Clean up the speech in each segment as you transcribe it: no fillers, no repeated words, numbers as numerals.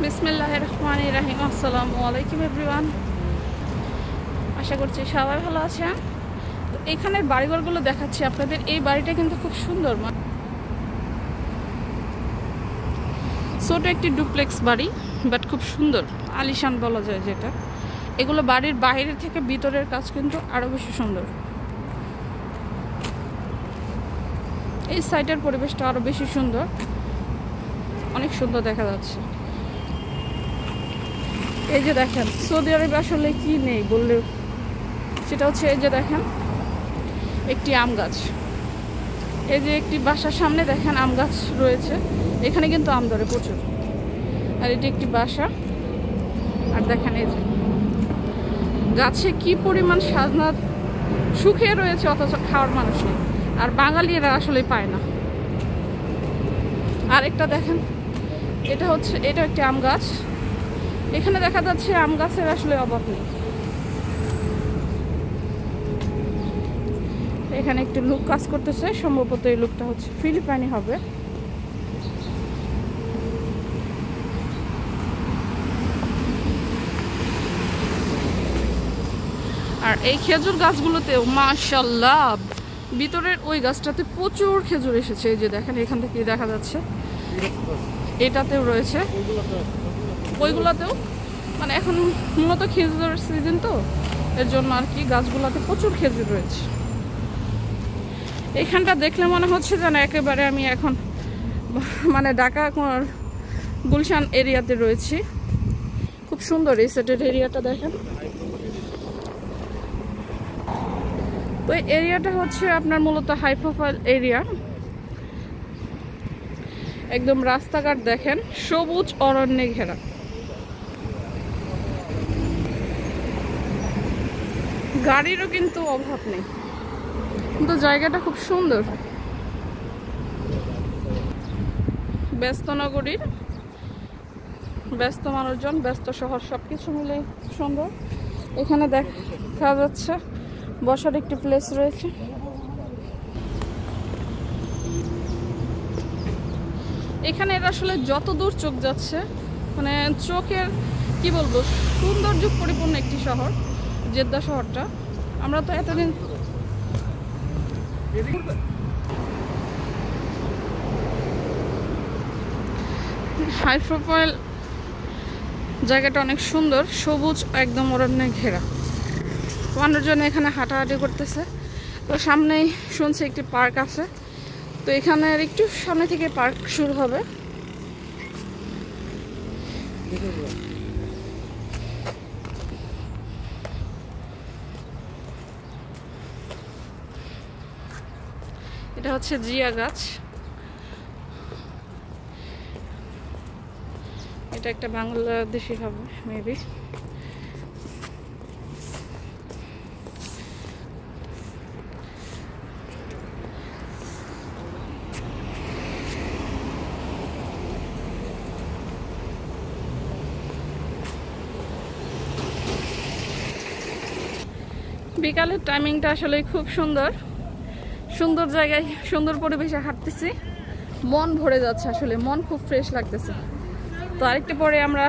বিসমিল্লাহির রহমানির রহিম। আসসালামু আলাইকুম এভরিওয়ান, আশা করছি সবাই ভালো আছেন। তো এখানের বাড়িঘরগুলো দেখাচ্ছি আপনাদের। এই বাড়িটা কিন্তু খুব সুন্দর, ছোট একটি ডুপ্লেক্স বাড়ি, বাট খুব সুন্দর, আলিশান বলা যায় যেটা। এগুলো বাড়ির বাইরে থেকে ভিতরের কাজ কিন্তু আরও বেশি সুন্দর। এই সাইডের পরিবেশটা আরও বেশি সুন্দর, অনেক সুন্দর দেখা যাচ্ছে। এই যে দেখেন, সৌদি আরবে আসলে কি নেই বললেও সেটা হচ্ছে, এই যে দেখেন একটি আম গাছ। এই যে একটি বাসার সামনে দেখেন আম গাছ রয়েছে, এখানে কিন্তু আম ধরে প্রচুর। আর এটি একটি বাসা, আর দেখেন এই যে গাছে কি পরিমাণ সাজনা শুকিয়ে রয়েছে, অথচ খাওয়ার মানুষ নেই। আর বাঙালিরা আসলে পায় না। আর একটা দেখেন, এটা একটি আম গাছ। এখানে দেখা যাচ্ছে আম গাছের আসলে অভাব নেই। এখানে একটি লোক কাজ করতেছে, সম্ভবত এই লোকটা হচ্ছে ফিলিপাইনি হবে। আর এই খেজুর গাছগুলোতেও মাশাআল্লাহ, ভিতরের ওই গাছটাতে প্রচুর খেজুর এসেছে। এই যে দেখেন, এখান থেকে দেখা যাচ্ছে এটাতেও রয়েছে, ওইগুলোতেও। মানে এখন মূলত খেজুরের সিজন, তো এর জন্য আর কি গাছগুলোতে প্রচুর খেজুর রয়েছে। এইখানটা দেখলে মনে হচ্ছে যেন একেবারে আমি এখন মানে ঢাকা গুলশান এরিয়াতে রয়েছি। খুব সুন্দর এই সাইডের এরিয়াটা দেখেন। তো এই এরিয়াটা হচ্ছে আপনার মূলত হাই প্রোফাইল এরিয়া। একদম রাস্তাঘাট দেখেন সবুজ অরণ্যে ঘেরা। গাড়িরও কিন্তু অভাব নেই, কিন্তু জায়গাটা খুব সুন্দর। ব্যস্ত নগরীর ব্যস্ত মানুষজন, ব্যস্ত শহর, সবকিছু মিলে সুন্দর। এখানে দেখা যাচ্ছে বসার একটি প্লেস রয়েছে। এখানে আসলে যত দূর চোখ যাচ্ছে, মানে চোখের কি বলবো, সৌন্দর্য পরিপূর্ণ একটি শহর জেদ্দা শহরটা। আমরা তো এতদিন হাই প্রোফাইল জায়গাটা অনেক সুন্দর, সবুজ একদম অরণ্যে ঘেরা। মানুষজন এখানে হাঁটাহাঁটি করতেছে। তো সামনেই শুনছি একটি পার্ক আছে, তো এখানে একটু সামনে থেকে পার্ক শুরু হবে। এটা হচ্ছে জিয়া গাছ। এটা একটা বাংলাদেশি হবে মেবি। বিকালের টাইমিংটা আসলে খুব সুন্দর, সুন্দর জায়গায় সুন্দর পরিবেশে হাঁটতেছি, মন ভরে যাচ্ছে, আসলে মন খুব ফ্রেশ লাগতেছে। তো আরেকটু পরে আমরা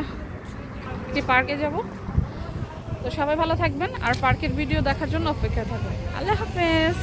একটি পার্কে যাব। তো সবাই ভালো থাকবেন, আর পার্কের ভিডিও দেখার জন্য অপেক্ষা থাকবেন। আল্লাহ হাফেজ।